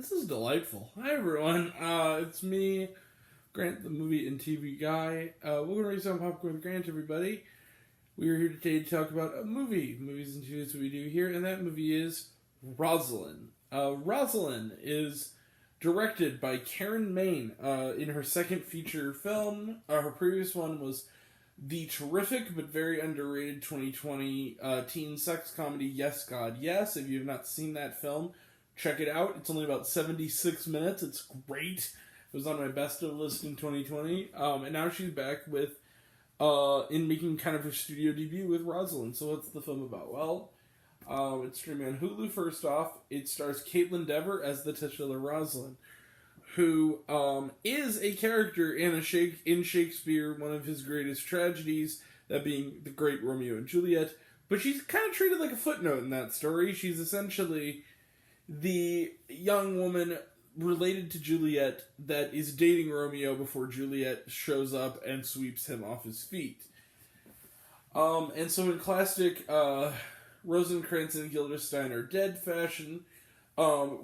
This is delightful. Hi, everyone. It's me, Grant, the movie and TV guy. Welcome to Raise on Popcorn with Grant, everybody. We are here today to talk about a movie. Movies and TVs that we do here, and that movie is Rosaline. Rosaline is directed by Karen Maine in her second feature film. Her previous one was the terrific but very underrated 2020 teen sex comedy Yes, God, Yes. If you have not seen that film, check it out. It's only about 76 minutes. It's great. It was on my best of list in 2020. And now she's back with in making kind of her studio debut with Rosaline. So what's the film about? Well, it's streaming on Hulu first off. It stars Kaitlyn Dever as the titular Rosaline, who is a character in in Shakespeare, one of his greatest tragedies, that being the great Romeo and Juliet. But she's kind of treated like a footnote in that story. She's essentially the young woman related to Juliet that is dating Romeo before Juliet shows up and sweeps him off his feet. And so in classic Rosencrantz and Guildenstern are dead fashion,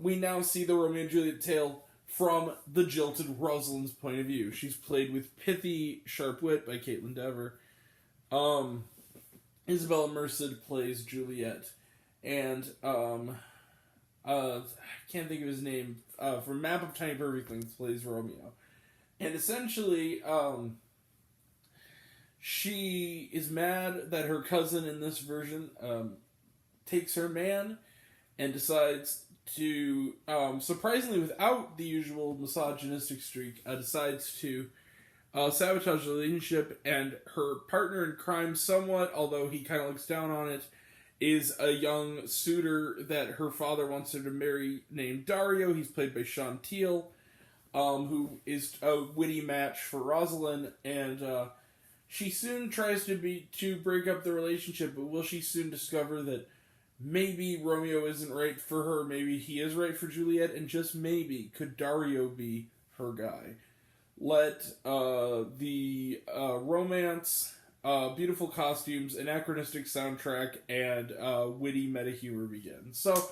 we now see the Romeo and Juliet tale from the jilted Rosaline's point of view. She's played with pithy, sharp wit by Kaitlyn Dever. Isabella Merced plays Juliet. And, I can't think of his name, from Map of Tiny Perfect Things plays Romeo. And essentially, she is mad that her cousin in this version, takes her man and decides to, surprisingly without the usual misogynistic streak, decides to sabotage the relationship, and her partner in crime somewhat, although he kind of looks down on it, is a young suitor that her father wants her to marry named Dario. He's played by Sean Teal, who is a witty match for Rosaline, and she soon tries to break up the relationship, but will she soon discover that maybe Romeo isn't right for her, maybe he is right for Juliet, and just maybe, could Dario be her guy? Let the romance, beautiful costumes, anachronistic soundtrack, and witty meta humor begin. So,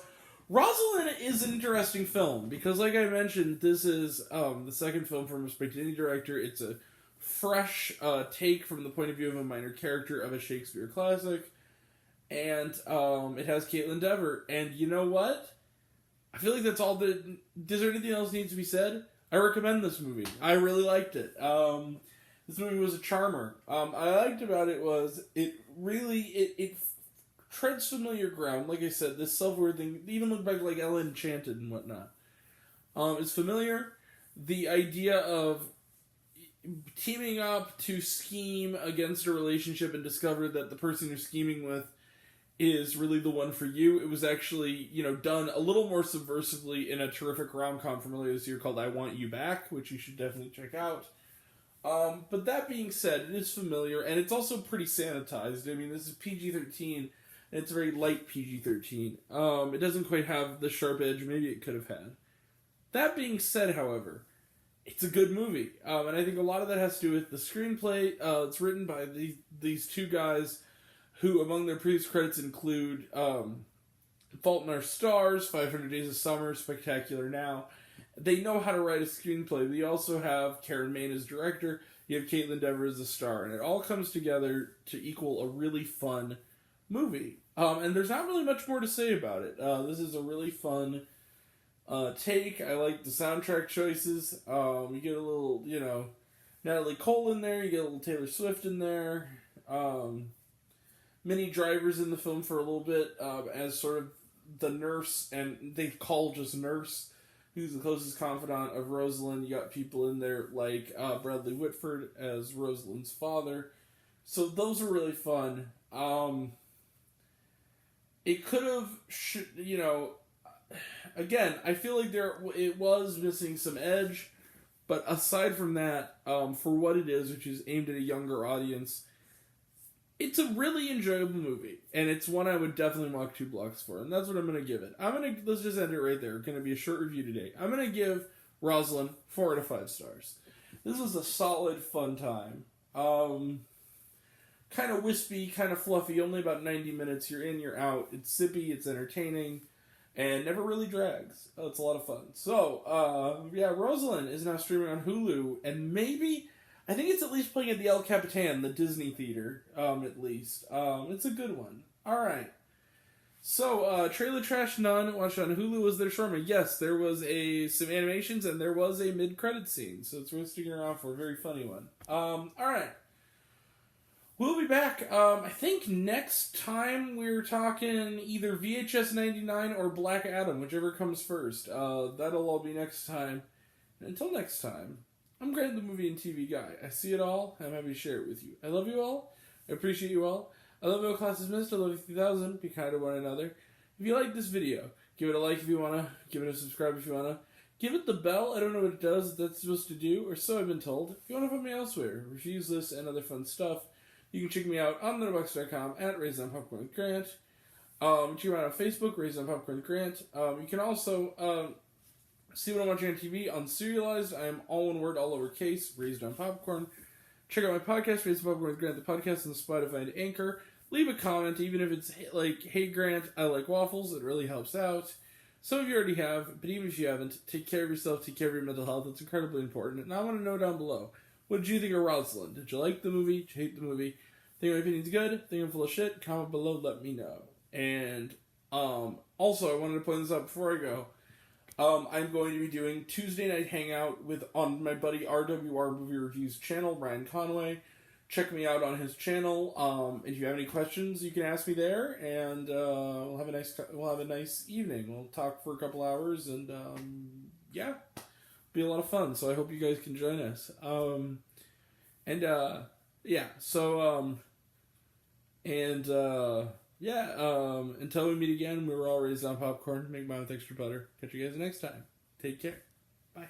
Rosaline is an interesting film, because like I mentioned, this is the second film from a spectating director. It's a fresh take from the point of view of a minor character of a Shakespeare classic. And it has Kaitlyn Dever. And you know what? I feel like that's all that... Does there anything else needs to be said? I recommend this movie. I really liked it. This movie was a charmer. I liked about it was it treads familiar ground. Like I said, this self-aware thing, even look back like Ella Enchanted and whatnot. It's familiar. The idea of teaming up to scheme against a relationship and discover that the person you're scheming with is really the one for you. It was actually, done a little more subversively in a terrific rom-com from earlier this year called I Want You Back, which you should definitely check out. But that being said, it is familiar, and it's also pretty sanitized. I mean, this is PG-13, and it's a very light PG-13. It doesn't quite have the sharp edge maybe it could have had. That being said, however, it's a good movie. And I think a lot of that has to do with the screenplay. It's written by these two guys who, among their previous credits, include Fault in Our Stars, 500 Days of Summer, Spectacular Now. They know how to write a screenplay. We also have Karen Maine as director. You have Kaitlyn Dever as a star. And it all comes together to equal a really fun movie. And there's not really much more to say about it. This is a really fun take. I like the soundtrack choices. You get a little, Natalie Cole in there. You get a little Taylor Swift in there. Minnie Driver's in the film for a little bit as sort of the nurse, and they call just nurse, who's the closest confidant of Rosaline. You got people in there like Bradley Whitford as Rosaline's father. So those are really fun. It could have, again, I feel like it was missing some edge, but aside from that, for what it is, which is aimed at a younger audience, it's a really enjoyable movie, and it's one I would definitely walk 2 blocks for, and that's what I'm going to give it. Let's just end it right there. It's going to be a short review today. I'm going to give Rosaline 4 out of 5 stars. This was a solid, fun time. Kind of wispy, kind of fluffy, only about 90 minutes. You're in, you're out. It's sippy, it's entertaining. and never really drags. It's a lot of fun. So, yeah, Rosaline is now streaming on Hulu, and maybe, I think it's at least playing at the El Capitan, the Disney theater, at least. It's a good one. Alright. So, Trailer Trash None, watched on Hulu, was there shawarma? Yes, there was some animations, and there was a mid-credit scene, so it's worth sticking around for. A very funny one. Alright. We'll be back, I think next time we're talking either VHS 99 or Black Adam, whichever comes first. That'll all be next time. And until next time, I'm Grant, the movie and TV guy. I see it all, I'm happy to share it with you. I love you all, I appreciate you all. I love you all, class dismissed. I love you 3000, be kind to one another. If you like this video, give it a like if you wanna, give it a subscribe if you wanna. Give it the bell, I don't know what it does, what that's supposed to do, or so I've been told. If you wanna find me elsewhere, reviews, this, and other fun stuff, you can check me out on letterboxd.com at Raised on Popcorn with Grant. Check me out on Facebook, Raised on Popcorn with Grant. You can also see what I'm watching on TV on Serialized. I am all one word, all lowercase, Raised on Popcorn. Check out my podcast, Raised on Popcorn with Grant, the podcast on Spotify and Anchor. Leave a comment, even if it's like, hey Grant, I like waffles, it really helps out. Some of you already have, but even if you haven't, take care of yourself, take care of your mental health, it's incredibly important. And I want to know down below, what did you think of Rosaline? Did you like the movie? Did you hate the movie? Think my opinion's good? Think I'm full of shit? Comment below, let me know. And also, I wanted to point this out before I go. I'm going to be doing Tuesday Night Hangout on my buddy RWR Movie Reviews channel, Ryan Conway. Check me out on his channel. If you have any questions, you can ask me there, and we'll have a nice evening. We'll talk for a couple hours, and yeah, be a lot of fun. So I hope you guys can join us. Yeah. So until we meet again, we were all raised on popcorn. Make mine with extra butter. Catch you guys next time. Take care. Bye.